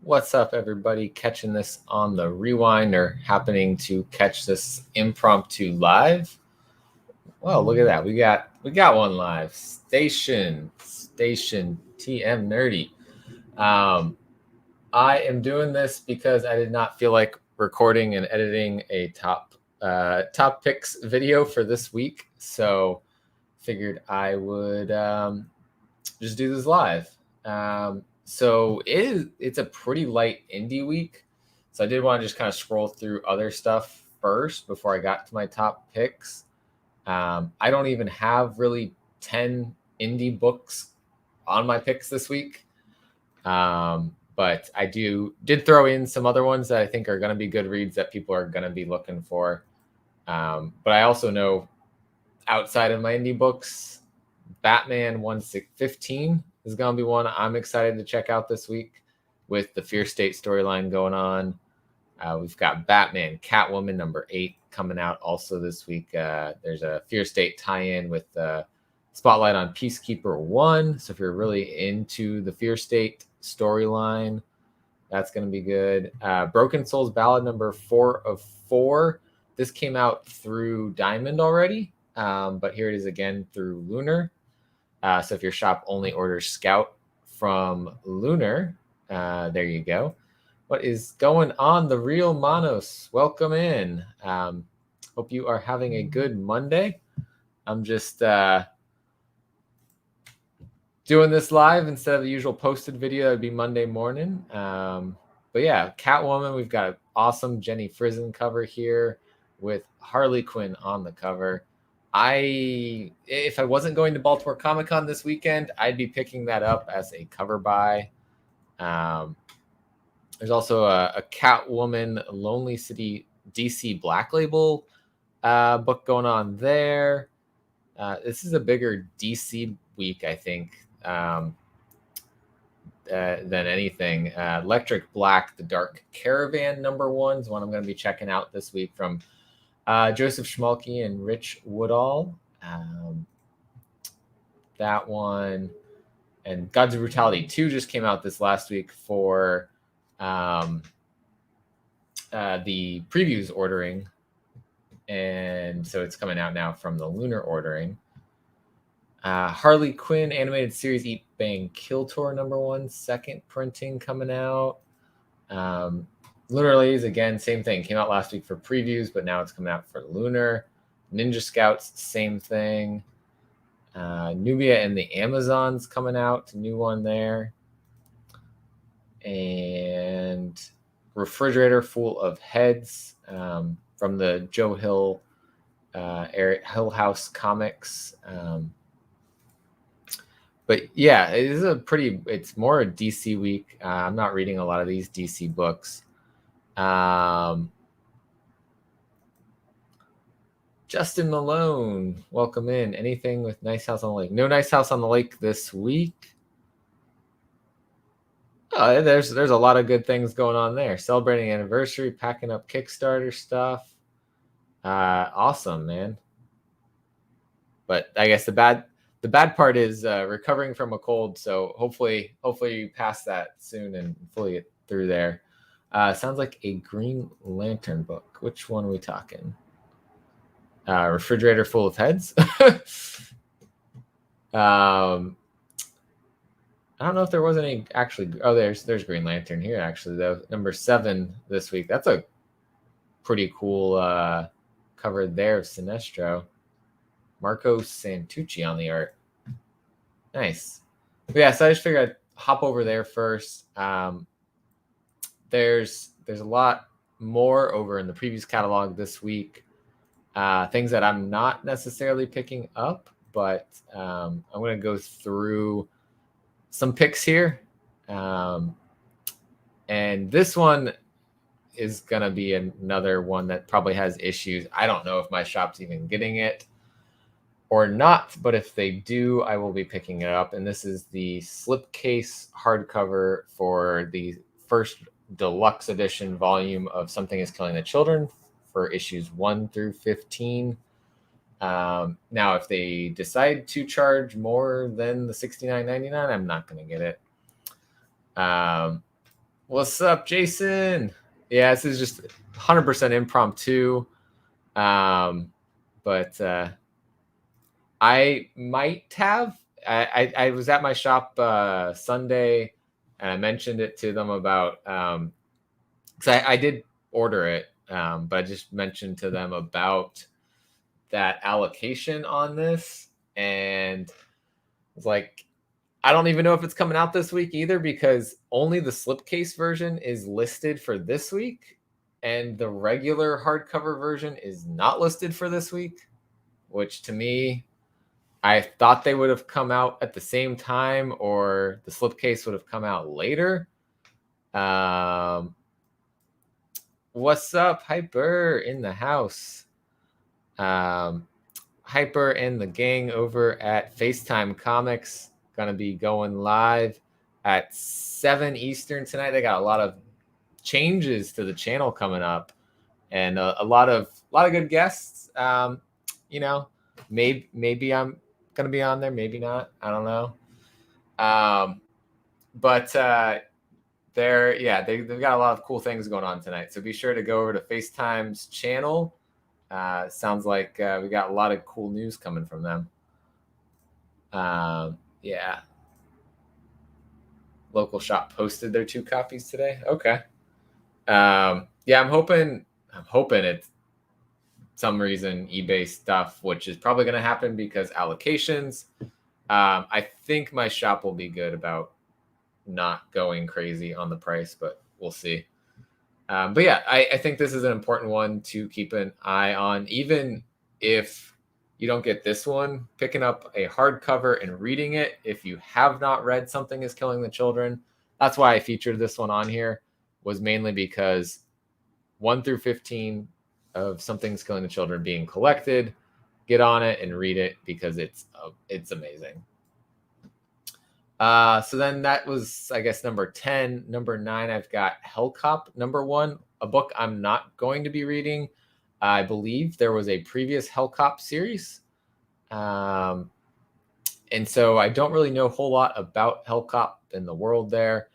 What's up, everybody? Catching this on the rewind or happening to catch this impromptu live? Well, look at that. We got one live. Station TM Nerdy. I am doing this because I did not feel like recording and editing a top picks video for this week, so figured I would just do this live. So it's a pretty light indie week. So I did want to just kind of scroll through other stuff first before I got to my top picks. I don't even have really 10 indie books on my picks this week. But I did throw in some other ones that I think are going to be good reads that people are going to be looking for. But I also know outside of my indie books, Batman 115 is going to be one I'm excited to check out this week with the Fear State storyline going on. We've got Batman Catwoman number 8 coming out also this week. There's a Fear State tie-in with Spotlight on Peacekeeper 1. So if you're really into the Fear State storyline, that's going to be good. Broken Souls Ballad number 4 of 4. This came out through Diamond already, but here it is again through Lunar. So if your shop only orders Scout from Lunar, there you go. What is going on, the real Manos? Welcome in. Hope you are having a good Monday. I'm just doing this live instead of the usual posted video. That would be Monday morning. But yeah, Catwoman, we've got an awesome Jenny Frison cover here with Harley Quinn on the cover. If I wasn't going to Baltimore Comic-Con this weekend, I'd be picking that up as a cover buy. There's also a Catwoman Lonely City DC Black Label book going on there. This is a bigger DC week, I think, than anything. Electric Black, The Dark Caravan number 1 is one I'm going to be checking out this week from Joseph Schmalke and Rich Woodall. That one. And Gods of Brutality 2 just came out this last week for the previews ordering. And so it's coming out now from the Lunar ordering. Harley Quinn animated series Eat Bang Kill Tour number 1, second printing coming out. Lunar Ladies, again, same thing. Came out last week for previews, but now it's coming out for Lunar. Ninja Scouts, same thing. Nubia and the Amazons coming out, new one there. And Refrigerator Full of Heads from the Joe Hill Hill House Comics. But yeah, it's more a DC week. I'm not reading a lot of these DC books. Justin Malone, welcome in. Anything with Nice House on the Lake? No Nice House on the Lake this week. Oh, there's a lot of good things going on there. Celebrating anniversary, packing up Kickstarter stuff. Awesome, man. But I guess the bad part is recovering from a cold. So hopefully you pass that soon and fully get through there. Sounds like a Green Lantern book. Which one are we talking? Refrigerator Full of Heads. I don't know if there was any actually. Oh, there's Green Lantern here actually though. Number 7 this week. That's a pretty cool cover there of Sinestro. Marco Santucci on the art. Nice. But yeah, so I just figured I'd hop over there first. There's a lot more over in the previews catalog this week. Things that I'm not necessarily picking up, but I'm going to go through some picks here. And this one is going to be another one that probably has issues. I don't know if my shop's even getting it or not, but if they do, I will be picking it up. And this is the slipcase hardcover for the first deluxe edition volume of Something is Killing the Children for issues 1 through 15. Now, if they decide to charge more than the $69.99, I'm not going to get it. What's up, Jason? Yeah, this is just 100% impromptu. But I might have. I was at my shop Sunday, and I mentioned it to them about because I did order it, but I just mentioned to them about that allocation on this, and was like, I don't even know if it's coming out this week either, because only the slipcase version is listed for this week, and the regular hardcover version is not listed for this week, which to me, I thought they would have come out at the same time, or the slipcase would have come out later. What's up, Hyper in the house? Hyper and the gang over at FaceTime Comics gonna be going live at 7 Eastern tonight. They got a lot of changes to the channel coming up, and a lot of good guests. You know, maybe I'm gonna be on there, maybe not. I don't know. But they've got a lot of cool things going on tonight. So be sure to go over to FaceTime's channel. Sounds like we got a lot of cool news coming from them. Yeah. Local shop posted their 2 copies today. Okay. Yeah, I'm hoping it's some reason eBay stuff, which is probably going to happen because allocations. I think my shop will be good about not going crazy on the price, but we'll see. But yeah, I think this is an important one to keep an eye on. Even if you don't get this one, picking up a hardcover and reading it, if you have not read Something is Killing the Children, that's why I featured this one on here, was mainly because 1 through 15 of Something's Killing the Children being collected. Get on it and read it because it's amazing. So then that was, I guess, number 10. Number 9, I've got Hellcop, number 1, a book I'm not going to be reading. I believe there was a previous Hellcop series. And so I don't really know a whole lot about Hellcop in the world there.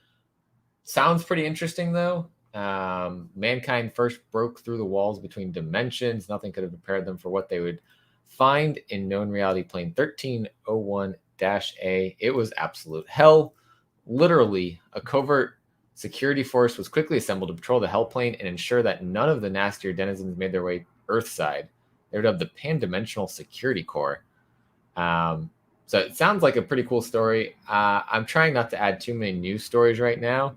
Sounds pretty interesting, though. Mankind first broke through the walls between dimensions. Nothing could have prepared them for what they would find in known reality plane 1301-A. It was absolute hell. Literally, a covert security force was quickly assembled to patrol the hell plane and ensure that none of the nastier denizens made their way earthside. They were dubbed the Pan-Dimensional Security Corps. So it sounds like a pretty cool story. I'm trying not to add too many news stories right now.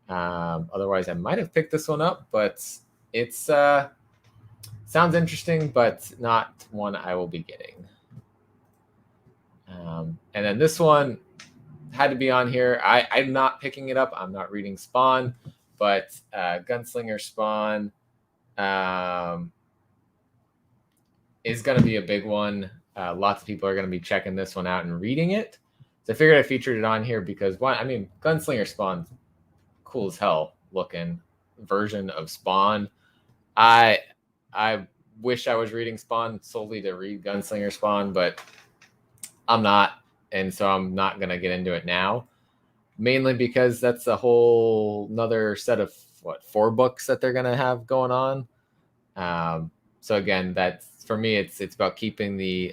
Otherwise, I might have picked this one up, but it's sounds interesting, but not one I will be getting. And then this one had to be on here. I'm not picking it up. I'm not reading Spawn, but Gunslinger Spawn is going to be a big one. Lots of people are going to be checking this one out and reading it. So I figured I featured it on here because, Gunslinger Spawn's cool as hell looking version of Spawn. I wish I was reading Spawn solely to read Gunslinger Spawn, but I'm not, and so I'm not going to get into it now, mainly because that's a whole another set of 4 books that they're going to have going on. So again, that's for me, it's about keeping the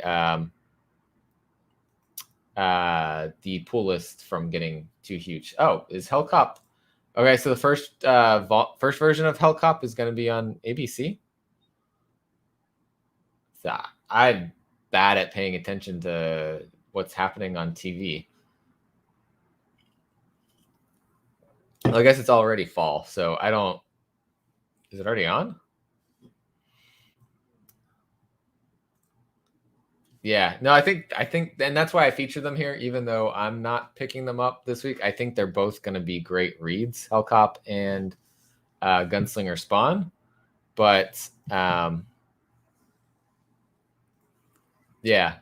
pool list from getting too huge. Oh, is Hellcop? Okay, so the first version of Hellcop is going to be on ABC. So I'm bad at paying attention to what's happening on TV. Well, I guess it's already fall, so I don't. Is it already on? Yeah, no, I think, and that's why I feature them here, even though I'm not picking them up this week. I think they're both going to be great reads, Hellcop and Gunslinger Spawn. But yeah,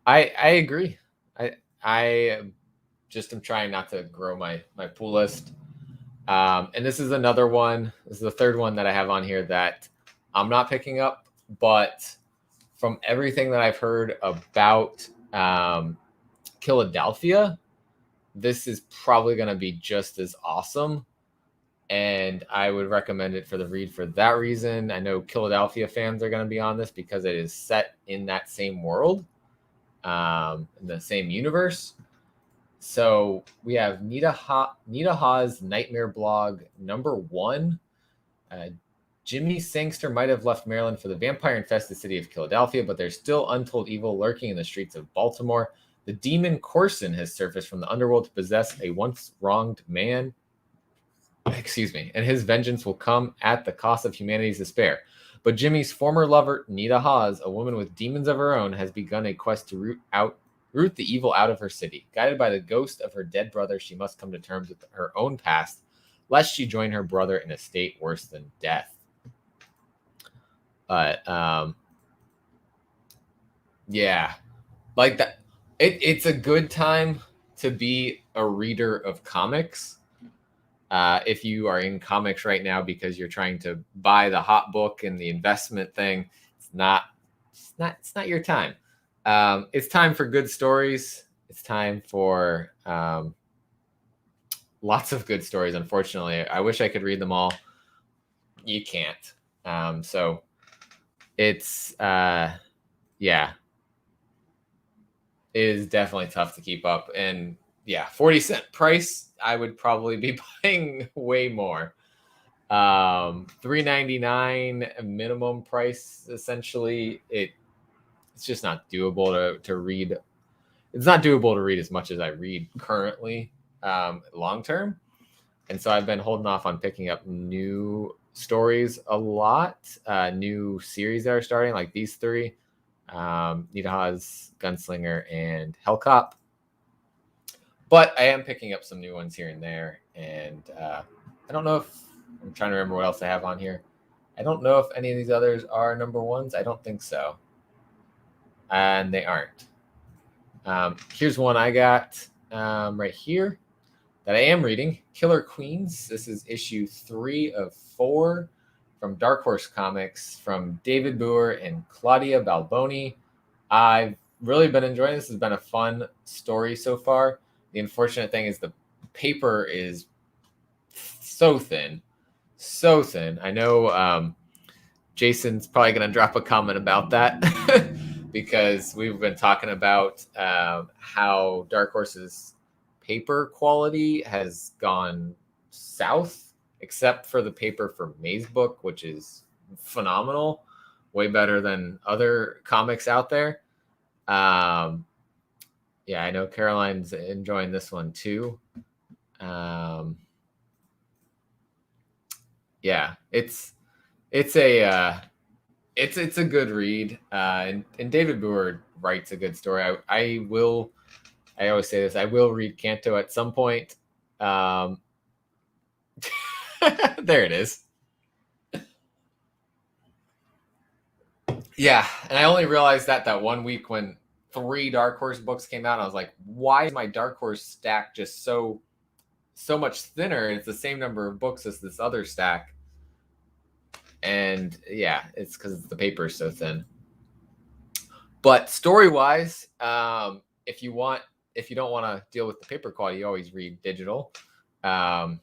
I agree. I just am trying not to grow my pool list. And this is another one. This is the 3rd one that I have on here that I'm not picking up, but from everything that I've heard about Philadelphia, this is probably going to be just as awesome. And I would recommend it for the read for that reason. I know Philadelphia fans are going to be on this because it is set in that same world, in the same universe. So we have Nita Ha's Nightmare Blog #1. Jimmy Sangster might have left Maryland for the vampire-infested city of Philadelphia, but there's still untold evil lurking in the streets of Baltimore. The demon Corson has surfaced from the underworld to possess a once wronged man. And his vengeance will come at the cost of humanity's despair. But Jimmy's former lover, Nita Hawes, a woman with demons of her own, has begun a quest to root the evil out of her city. Guided by the ghost of her dead brother, she must come to terms with her own past, lest she join her brother in a state worse than death. But yeah, like that. It's a good time to be a reader of comics. If you are in comics right now because you're trying to buy the hot book and the investment thing, it's not your time. It's time for good stories. It's time for lots of good stories. Unfortunately, I wish I could read them all. You can't. So it's yeah, it is definitely tough to keep up. And yeah, 40-cent price, I would probably be buying way more. $3.99 minimum price, essentially. It's just not doable to read. It's not doable to read as much as I read currently, long term. And so I've been holding off on picking up new stories a lot, new series that are starting, like these three, Nita Ha's, Gunslinger, and Hellcop. But I am picking up some new ones here and there. And I don't know if I'm trying to remember what else I have on here. I don't know if any of these others are #1s. I don't think so. And they aren't. Here's one I got right here that I am reading. Killer Queens. This is issue 3 of 4 from Dark Horse Comics from David Boer and Claudia Balboni. I've really been enjoying this. It's been a fun story so far. The unfortunate thing is the paper is so thin. I know Jason's probably going to drop a comment about that because we've been talking about how Dark Horse's paper quality has gone south, except for the paper for Maze Book, which is phenomenal, way better than other comics out there. Yeah, I know Caroline's enjoying this one too. Yeah, it's a good read. And David Boer writes a good story. I always say this. I will read Canto at some point. There it is. Yeah, and I only realized that one week when 3 Dark Horse books came out. I was like, why is my Dark Horse stack just so much thinner? It's the same number of books as this other stack. And yeah, it's because the paper is so thin. But story-wise, if you don't want to deal with the paper quality, you always read digital. And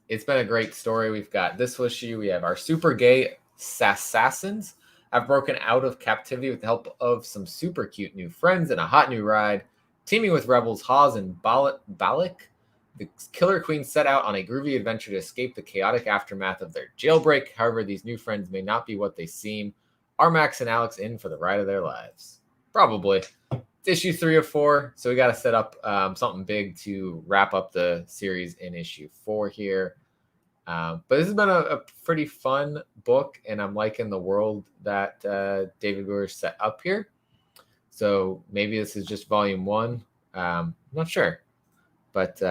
it's been a great story. We've got this issue. We have our super gay Assassins have broken out of captivity with the help of some super cute new friends and a hot new ride. Teaming with rebels Hawes and Balak, the Killer Queens set out on a groovy adventure to escape the chaotic aftermath of their jailbreak. However, these new friends may not be what they seem. Are Max and Alex in for the ride of their lives? Probably. It's issue 3 of 4, so we got to set up something big to wrap up the series in issue 4 here. But this has been a pretty fun book, and I'm liking the world that David Boer set up here. So maybe this is just volume 1. I'm not sure. But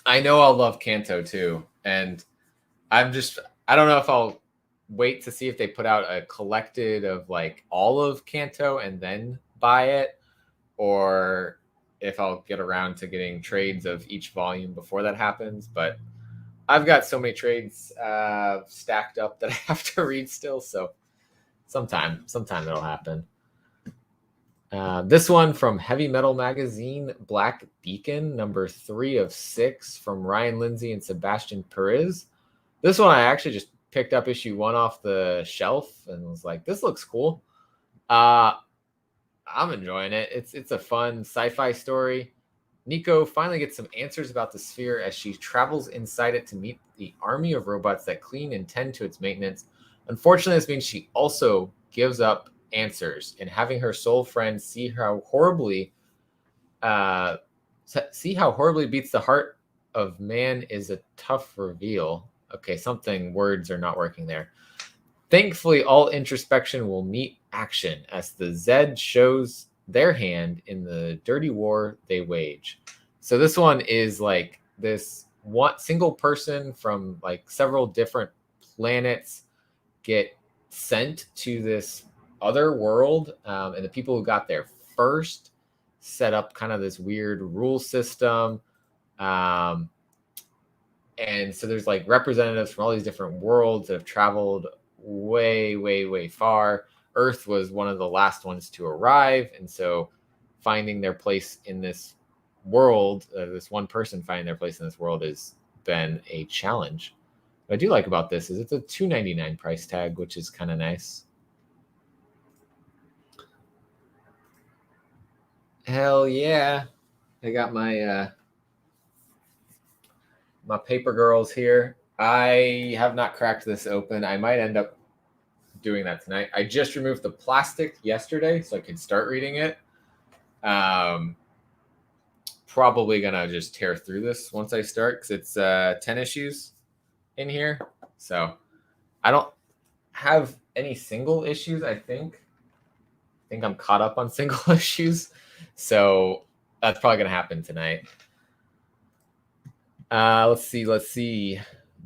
I know I'll love Canto too. And I don't know if I'll wait to see if they put out a collected of like all of Canto and then buy it, or if I'll get around to getting trades of each volume before that happens. But I've got so many trades stacked up that I have to read still. So sometime it'll happen. This one from Heavy Metal Magazine, Black Beacon, number 3 of 6 from Ryan Lindsay and Sebastian Perez. This one I actually just picked up issue 1 off the shelf and was like, this looks cool. I'm enjoying it. It's a fun sci-fi story. Nico finally gets some answers about the sphere as she travels inside it to meet the army of robots that clean and tend to its maintenance. Unfortunately, this means she also gives up answers, and having her soul friend see how horribly beats the heart of man is a tough reveal. Okay, words are not working there. Thankfully, all introspection will meet action as the Zed shows their hand in the dirty war they wage. So this one is like this one single person from like several different planets get sent to this other world, and the people who got there first set up kind of this weird rule system, and so there's like representatives from all these different worlds that have traveled way far. Earth was one of the last ones to arrive, and so finding their place in this world, this one person finding their place in this world has been a challenge. What I do like about this is it's a $2.99 price tag, which is kind of nice. Hell yeah. I got my my Paper Girls here. I have not cracked this open. I might end up doing that tonight. I just removed the plastic yesterday so I could start reading it. Probably gonna just tear through this once I start because it's 10 issues in here. So I don't have any single issues, I think I'm caught up on single issues. So that's probably gonna happen tonight. Let's see.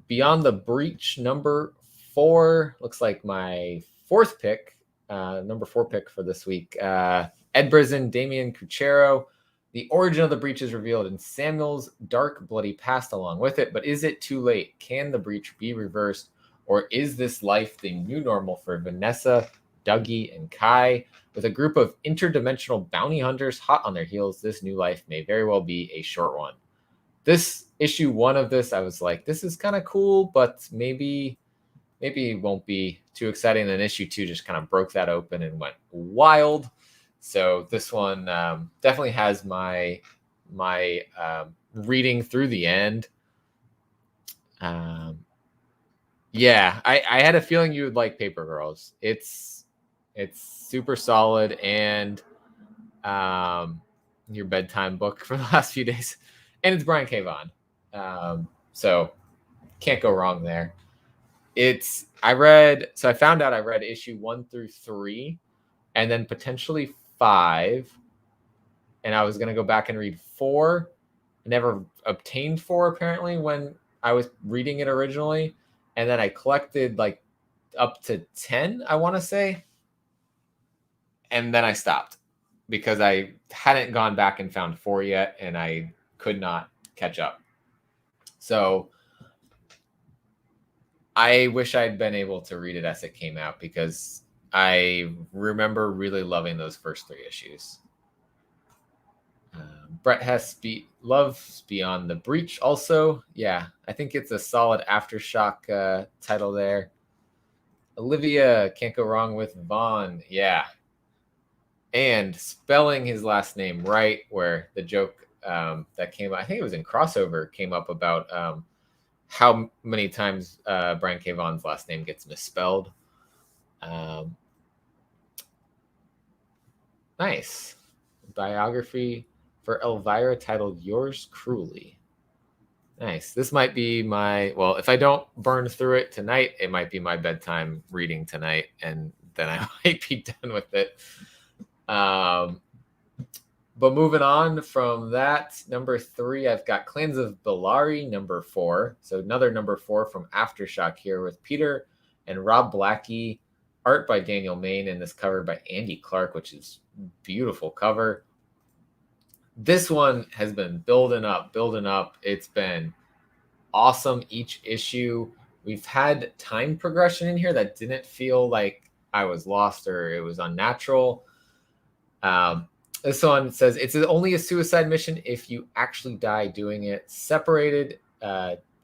Beyond the Breach, number 4. Looks like my fourth pick, number 4 pick for this week. Ed Brisson, Damian Cuchero. The origin of the breach is revealed in Samuel's dark, bloody past along with it. But is it too late? Can the breach be reversed? Or is this life the new normal for Vanessa, Dougie, and Kai? With a group of interdimensional bounty hunters hot on their heels, this new life may very well be a short one. This issue 1 of this, I was like, this is kind of cool, but maybe it won't be too exciting. And then issue 2 just kind of broke that open and went wild. So this one definitely has my reading through the end. Yeah, I had a feeling you would like Paper Girls. It's super solid and your bedtime book for the last few days. And it's Brian K. Vaughan. So can't go wrong there. I found out I read issue 1 through 3 and then potentially 5. And I was going to go back and read 4. I never obtained 4 apparently when I was reading it originally. And then I collected like up to 10, I want to say. And then I stopped because I hadn't gone back and found 4 yet. And I could not catch up. So I wish I'd been able to read it as it came out because I remember really loving those first 3 issues. Brett Hess loves Beyond the Breach also. Yeah, I think it's a solid Aftershock title there. Olivia, can't go wrong with Vaughn. Yeah. And spelling his last name right, where the joke that came out, I think it was in Crossover, came up about how many times Brian K. Vaughan's last name gets misspelled. Nice. Biography for Elvira titled Yours Cruelly. Nice. This might be if I don't burn through it tonight, it might be my bedtime reading tonight, and then I might be done with it. But moving on from that, number 3, I've got Clans of Bellari, number 4. So another number 4 from Aftershock here with Peter and Rob Blackie. Art by Daniel Main, and this cover by Andy Clark, which is beautiful cover. This one has been building up. It's been awesome each issue. We've had time progression in here that didn't feel like I was lost or it was unnatural. This one says it's only a suicide mission if you actually die doing it. Separated,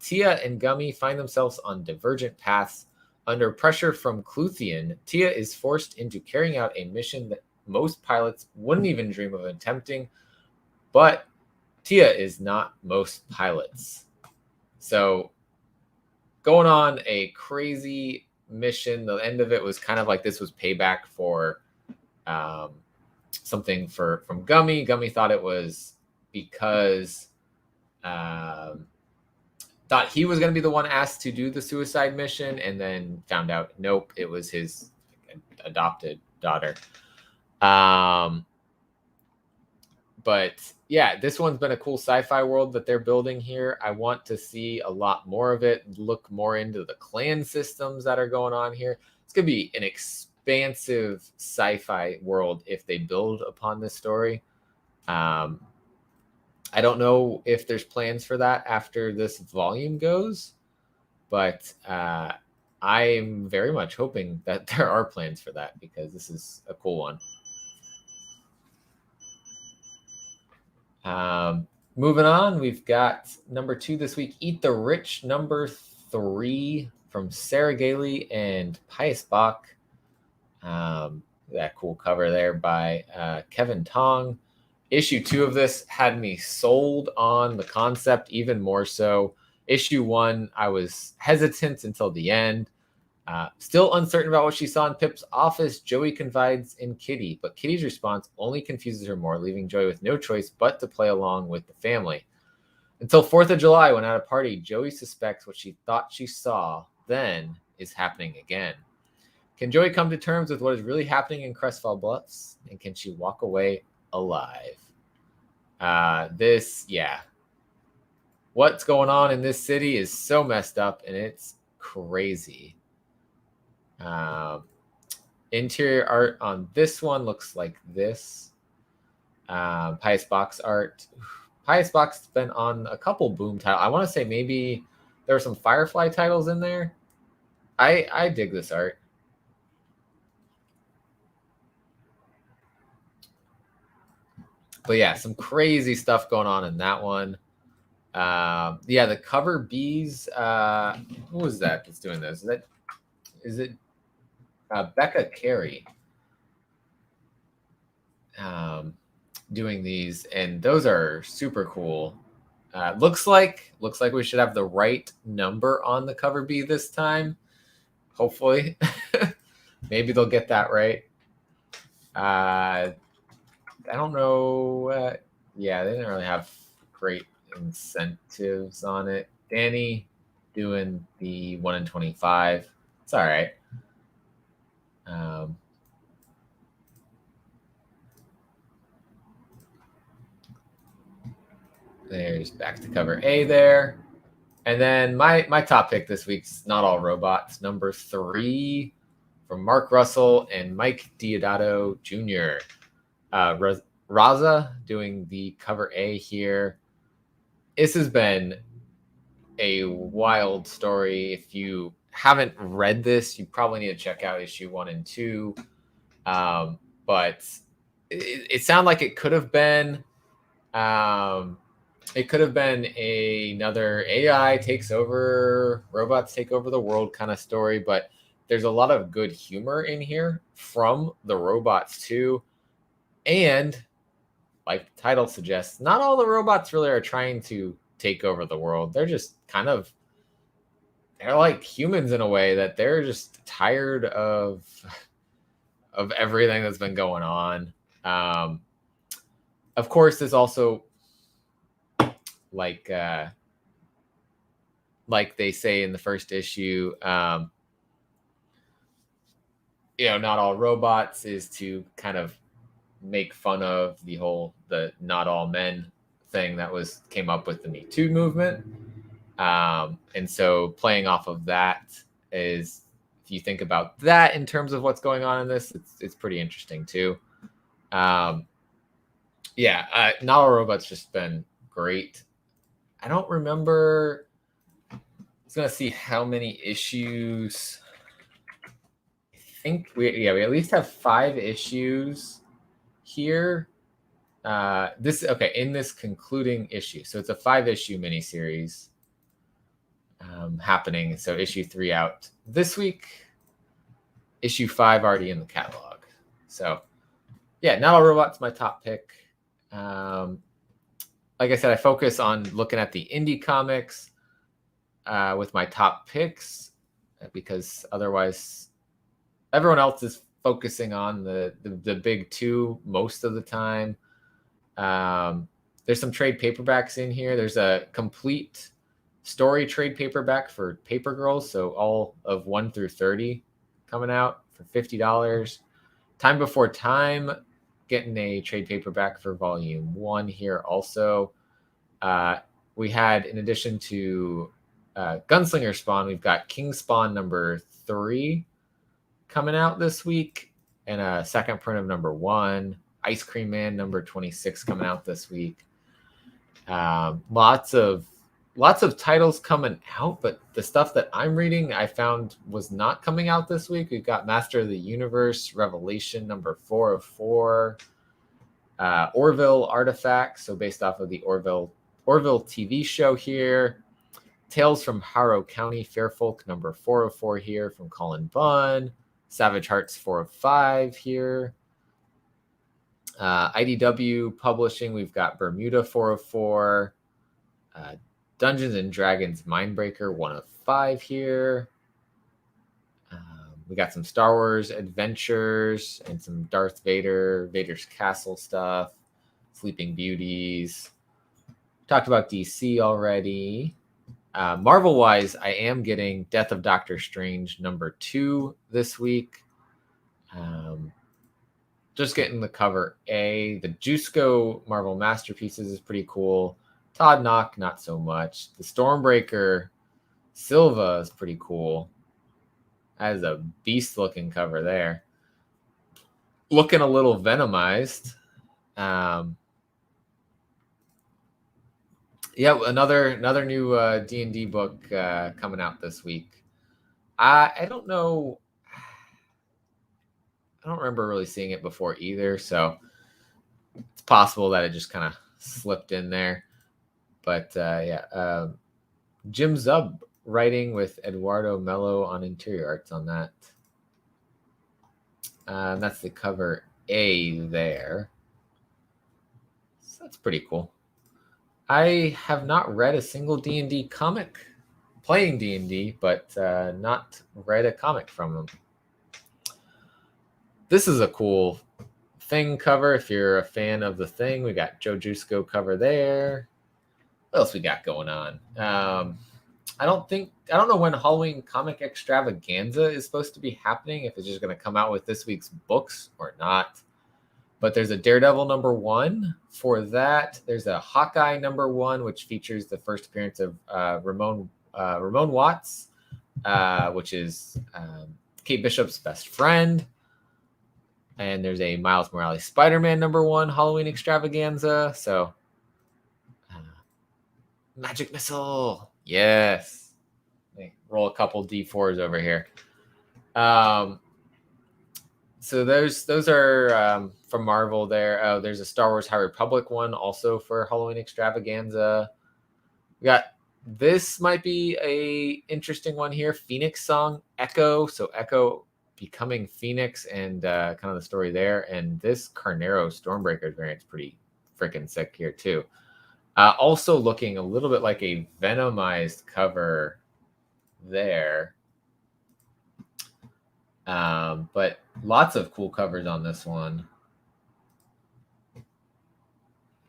Tia and Gummy find themselves on divergent paths. Under pressure from Cluthian, Tia is forced into carrying out a mission that most pilots wouldn't even dream of attempting, but Tia is not most pilots. So going on a crazy mission. The end of it was kind of like this was payback for something from Gummy. Gummy thought it was because thought he was going to be the one asked to do the suicide mission, and then found out nope, it was his adopted daughter. But yeah, this one's been a cool sci-fi world that they're building here. I want to see a lot more of it, look more into the clan systems that are going on here. It's going to be an expansive sci-fi world if they build upon this story. I don't know if there's plans for that after this volume goes, but I'm very much hoping that there are plans for that because this is a cool one. Moving on, we've got number 2 this week, Eat the Rich, number 3 from Sarah Gailey and Pius Bach. That cool cover there by Kevin Tong. Issue 2 of this had me sold on the concept even more so. Issue 1, I was hesitant until the end. Still uncertain about what she saw in Pip's office, Joey confides in Kitty, but Kitty's response only confuses her more, leaving Joey with no choice but to play along with the family. Until 4th of July, when at a party, Joey suspects what she thought she saw then is happening again. Can Joey come to terms with what is really happening in Crestfall Bluffs? And can she walk away alive? What's going on in this city is so messed up, and it's crazy. Interior art on this one looks like this. Pius Bach's art. Pius Bach's been on a couple Boom titles. I want to say maybe there were some Firefly titles in there. I dig this art. But yeah, some crazy stuff going on in that one. The cover bees. Who was that that's doing this? Is it Becca Carey doing these, and those are super cool. Looks like we should have the right number on the cover bee this time. Hopefully, maybe they'll get that right. I don't know. They didn't really have great incentives on it. Danny doing the 1 in 25. It's all right. There's back to cover A there. And then my top pick this week's Not All Robots, number 3 from Mark Russell and Mike Diodato Jr. Raza doing the cover A here. This has been a wild story. If you haven't read this, you probably need to check out issue 1 and 2. But it sounded like it could have been another AI takes over, robots take over the world kind of story, but there's a lot of good humor in here from the robots too. And like the title suggests, not all the robots really are trying to take over the world. They're just they're like humans in a way that they're just tired of everything that's been going on. Of course, there's also like they say in the first issue, not all robots is to kind of make fun of the not all men thing that came up with the Me Too movement. And so playing off of that is, if you think about that in terms of what's going on in this, it's pretty interesting too. Not All Robots just been great. I don't remember. I was going to see how many issues. I think we at least have 5 issues here. In this concluding issue. So it's a 5-issue miniseries happening. So issue 3 out this week. Issue 5 already in the catalog. So yeah, Not All Robots my top pick. Like I said, I focus on looking at the indie comics with my top picks because otherwise everyone else is focusing on the big two most of the time. There's some trade paperbacks in here. There's a complete story trade paperback for Paper Girls, so all of 1 through 30 coming out for $50. Time Before Time, getting a trade paperback for volume 1 here also. We had, in addition to Gunslinger Spawn, we've got King Spawn number 3 coming out this week, and a second print of number 1. Ice Cream Man number 26 coming out this week. Lots of titles coming out, but the stuff that I'm reading I found was not coming out this week. We've got Master of the Universe Revelation number 404, Orville Artifact, so based off of the Orville TV show here. Tales from Harrow County Fairfolk number 404 here from Colin Bunn. Savage Hearts 405 here. IDW Publishing, we've got Bermuda 404, Dungeons and Dragons Mindbreaker 105 here. We got some Star Wars Adventures and some Darth Vader's Castle stuff, Sleeping Beauties. Talked about DC already. Marvel-wise, I am getting Death of Doctor Strange number 2 this week. Just getting the cover A. The Jusco Marvel Masterpieces is pretty cool. Todd Knock, not so much. The Stormbreaker Silva is pretty cool. That is a beast-looking cover there. Looking a little Venomized. Another new D&D book coming out this week. I don't know. I don't remember really seeing it before either, so it's possible that it just kind of slipped in there. But Jim Zub writing with Eduardo Mello on interior arts on that. That's the cover A there. So that's pretty cool. I have not read a single D&D comic playing D&D, but not read a comic from them. This is a cool Thing cover. If you're a fan of the Thing, we got Joe Jusko cover there. What else we got going on? I don't know when Halloween Comic Extravaganza is supposed to be happening, if it's just going to come out with this week's books or not. But there's a Daredevil number 1 for that. There's a Hawkeye number 1, which features the first appearance of Ramon Watts, which is Kate Bishop's best friend. And there's a Miles Morales Spider-Man number 1 Halloween Extravaganza. So, Magic Missile. Yes. Let me roll a couple D4s over here. So those are from Marvel there. There's a Star Wars High Republic one also for Halloween Extravaganza. We got, this might be a interesting one here. Phoenix Song, Echo. So Echo becoming Phoenix and kind of the story there. And this Carnero Stormbreaker variant's pretty freaking sick here too. Also looking a little bit like a Venomized cover there. But lots of cool covers on this one.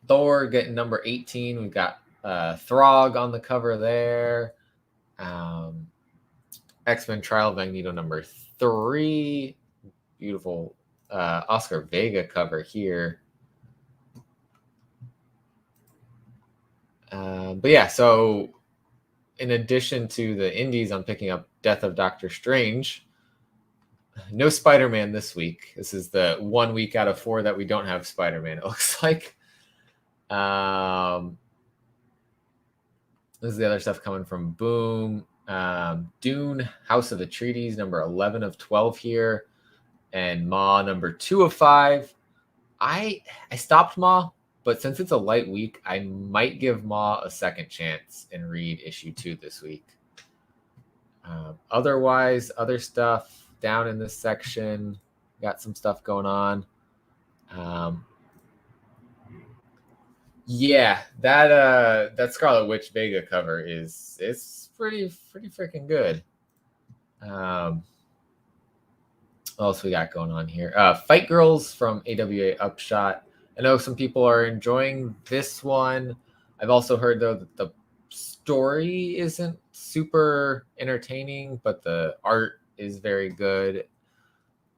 Thor getting number 18. We've got Throg on the cover there. X-Men Trial of Magneto number 3. Beautiful Oscar Vega cover here. But yeah, so in addition to the indies, I'm picking up Death of Doctor Strange. No Spider-Man this week. This is the 1 week out of 4 that we don't have Spider-Man, it looks like. This is the other stuff coming from Boom. Dune, House of Atreides, number 11 of 12 here. And Ma, number 2 of 5. I stopped Ma, but since it's a light week, I might give Ma a second chance and read issue 2 this week. Otherwise, other stuff down in this section, got some stuff going on. Yeah, that Scarlet Witch Vega cover is pretty freaking good. What else we got going on here? Fight Girls from AWA Upshot. I know some people are enjoying this one. I've also heard, though, that the story isn't super entertaining, but the art is very good.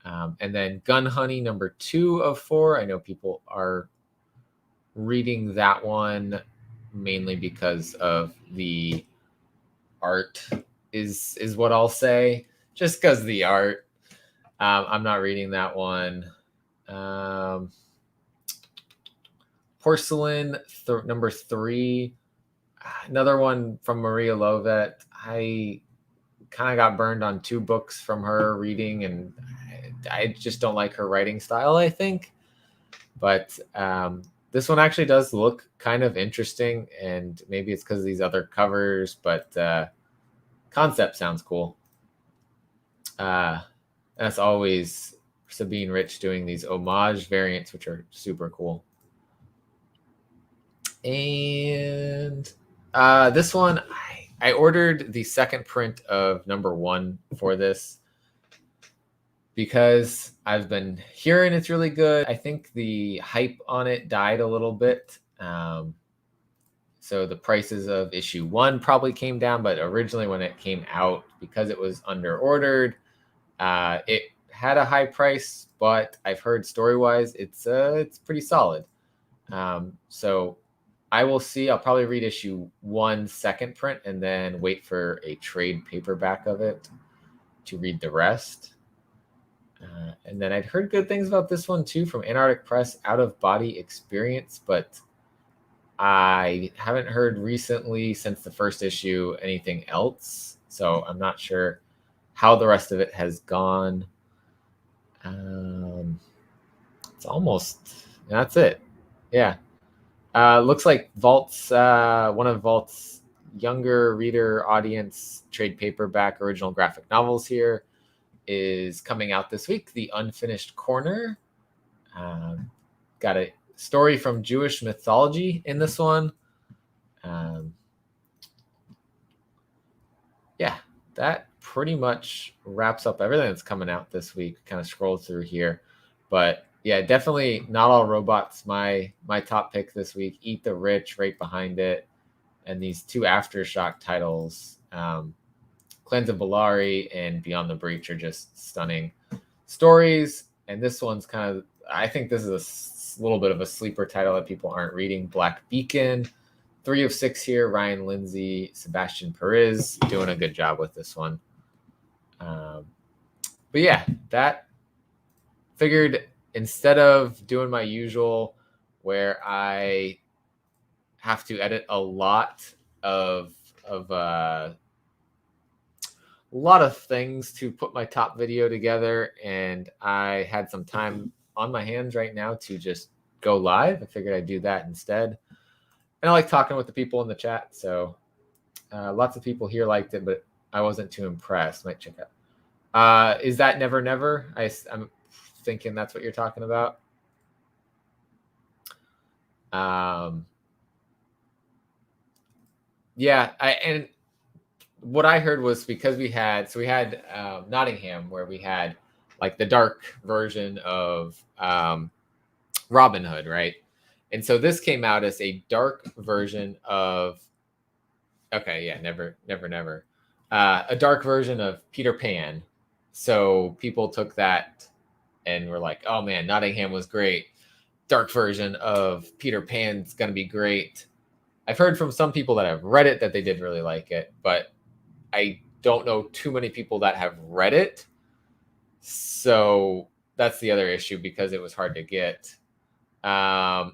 And then Gun Honey number 2 of 4. I know people are reading that one mainly because of the art is what I'll say. Just because the art. I'm not reading that one. Porcelain number 3. Another one from Maria Lovett. I kind of got burned on 2 books from her reading, and I just don't like her writing style, I think. But this one actually does look kind of interesting, and maybe it's because of these other covers, but concept sounds cool. That's always Sabine Rich doing these homage variants, which are super cool. And this one, I ordered the second print of number 1 for this because I've been hearing it's really good. I think the hype on it died a little bit. So the prices of issue 1 probably came down, but originally when it came out, because it was under ordered, it had a high price, but I've heard story-wise it's pretty solid. So I will see. I'll probably read issue 1 second print and then wait for a trade paperback of it to read the rest. And then I'd heard good things about this one too from Antarctic Press, Out of Body Experience, but I haven't heard recently since the first issue anything else. So I'm not sure how the rest of it has gone. It's almost, that's it. Yeah. Looks like Vault's, one of Vault's younger reader audience trade paperback original graphic novels here is coming out this week. The Unfinished Corner. Got a story from Jewish mythology in this one. Yeah, that pretty much wraps up everything that's coming out this week. Kind of scrolled through here, but yeah, definitely Not All Robots. My top pick this week. Eat the Rich right behind it, and these 2 Aftershock titles, Clans of Bellari and Beyond the Breach, are just stunning stories. And this one's kind of, I think this is a little bit of a sleeper title that people aren't reading. Black Beacon, 3 of 6 here. Ryan Lindsay, Sebastian Perez doing a good job with this one. But yeah, that figured instead of doing my usual where I have to edit a lot of things to put my top video together, and I had some time on my hands right now to just go live, I figured I'd do that instead. And I like talking with the people in the chat, so lots of people here liked it, but I wasn't too impressed. Might check out. Is that Never Never? I'm thinking that's what you're talking about. Yeah, and what I heard was because we had Nottingham, where we had like the dark version of Robin Hood, right? And so this came out as a dark version of Never Never, a dark version of Peter Pan. So people took that and were like, oh man, Nottingham was great. Dark version of Peter Pan's going to be great. I've heard from some people that have read it that they did really like it, but I don't know too many people that have read it. So that's the other issue, because it was hard to get. Able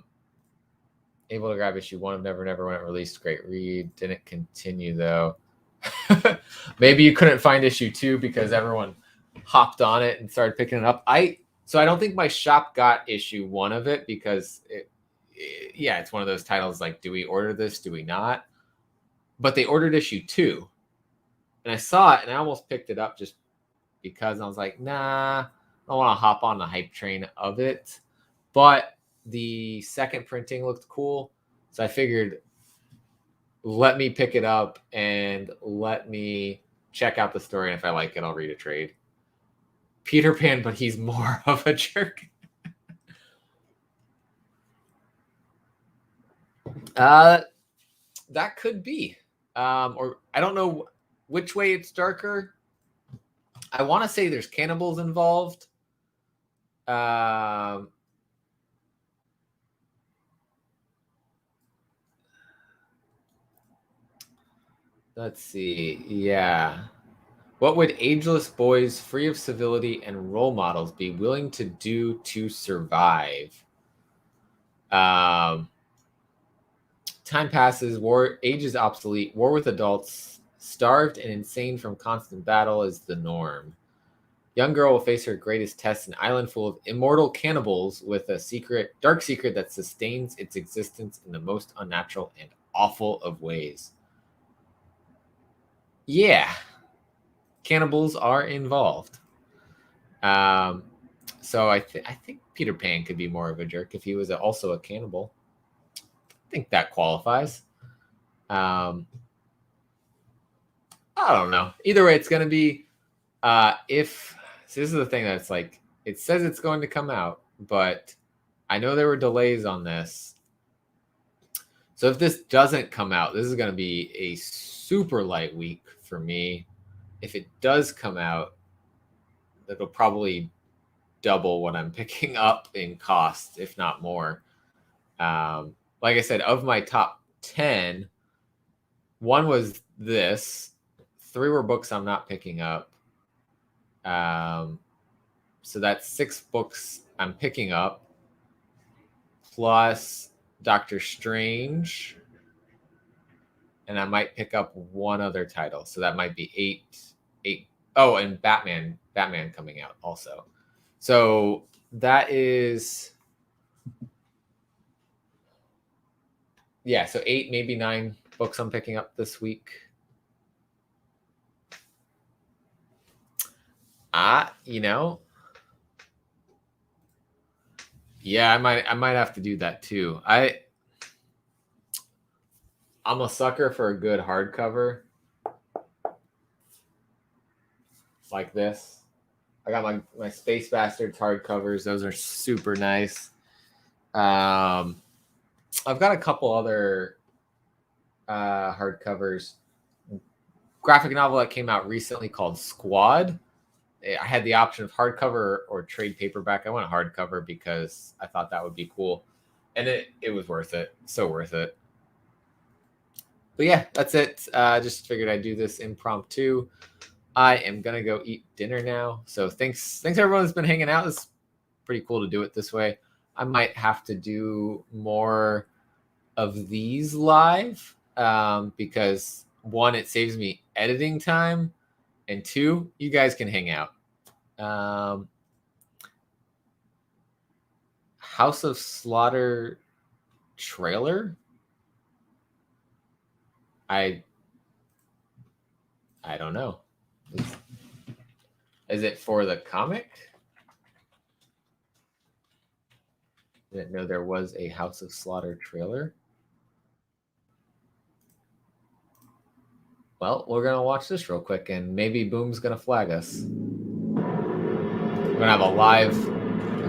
to grab issue 1 of Never Never when it released. Great read. Didn't continue though. Maybe you couldn't find issue 2 because everyone hopped on it and started picking it up. I So I don't think my shop got issue 1 of it because it's one of those titles like, do we order this? Do we not? But they ordered issue 2. And I saw it and I almost picked it up just because I was like, nah, I don't want to hop on the hype train of it. But the second printing looked cool. So I figured, let me pick it up and let me check out the story. And if I like it, I'll read a trade. Peter Pan, but he's more of a jerk. That could be. Or I don't know which way it's darker. I want to say there's cannibals involved. Let's see. Yeah. What would ageless boys free of civility and role models be willing to do to survive? Time passes, war age is obsolete, war with adults, starved and insane from constant battle is the norm. Young girl will face her greatest test, an island full of immortal cannibals with a dark secret that sustains its existence in the most unnatural and awful of ways. Yeah. Cannibals are involved. So I think Peter Pan could be more of a jerk if he was also a cannibal. I think that qualifies. I don't know. Either way, it's going to be so this is the thing that's like, it says it's going to come out, but I know there were delays on this. So if this doesn't come out, this is going to be a super light week for me. If it does come out, that'll probably double what I'm picking up in cost, if not more. Like I said, of my top 10, 1 was this. 3 were books I'm not picking up. So that's 6 books I'm picking up, plus Doctor Strange, and I might pick up 1 other title. So that might be 8. Oh, and Batman coming out also. So that is, so 8, maybe 9 books I'm picking up this week. Yeah, I might have to do that too. I'm a sucker for a good hardcover like this. I got my Space Bastards hardcovers. Those are super nice. I've got a couple other hardcovers. Graphic novel that came out recently called Squad. I had the option of hardcover or trade paperback. I went hardcover because I thought that would be cool. And it was worth it. So worth it. But yeah, that's it. Just figured I'd do this impromptu. I am going to go eat dinner now. So thanks everyone that's been hanging out. It's pretty cool to do it this way. I might have to do more of these live because 1, it saves me editing time. And 2, you guys can hang out. House of Slaughter trailer? I don't know. Is it for the comic? Didn't know there was a House of Slaughter trailer. Well, we're going to watch this real quick, and maybe Boom's going to flag us. We're going to have a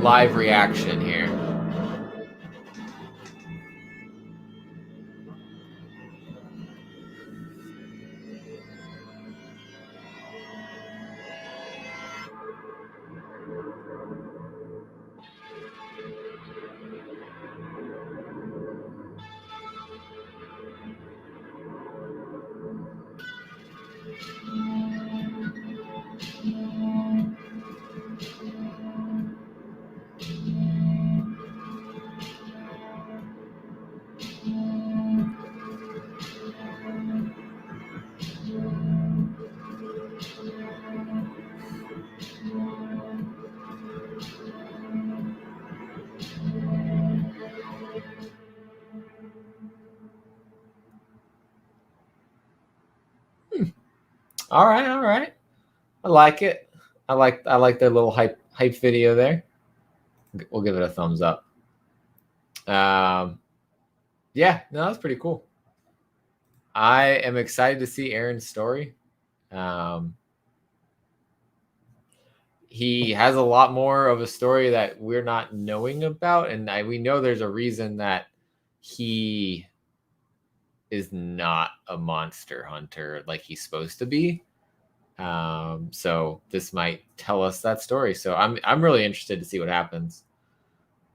live reaction here. All right, all right. I like it. I like their little hype video there. We'll give it a thumbs up. Yeah, no, that's pretty cool. I am excited to see Aaron's story. He has a lot more of a story that we're not knowing about, and we know there's a reason that he is not a monster hunter like he's supposed to be. So this might tell us that story. So I'm really interested to see what happens.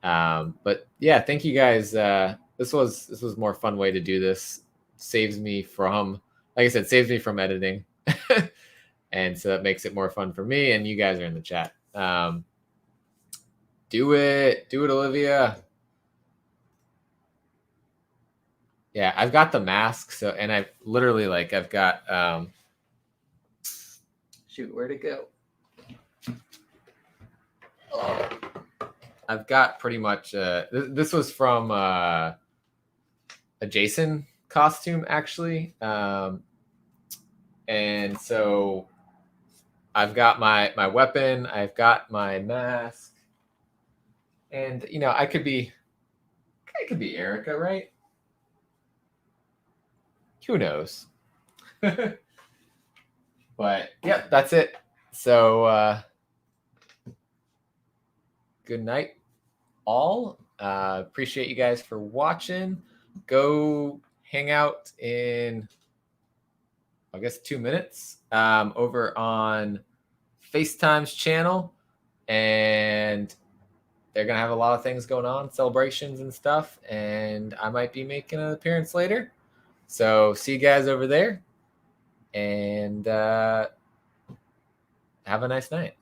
But yeah, thank you guys. This was more fun way to do this. Saves me from, like I said, saves me from editing. And so that makes it more fun for me, and you guys are in the chat. Do it, Olivia. Yeah, I've got the mask, so, and I've literally I've got shoot, where'd it go? Oh. I've got pretty much this was from a Jason costume actually, and so I've got my weapon, I've got my mask, and I could be Erica, right? Who knows? But yep, that's it. So good night, all. Appreciate you guys for watching. Go hang out in, I guess, 2 minutes over on FaceTime's channel, and they're gonna have a lot of things going on, celebrations and stuff, and I might be making an appearance later. So see you guys over there, and have a nice night.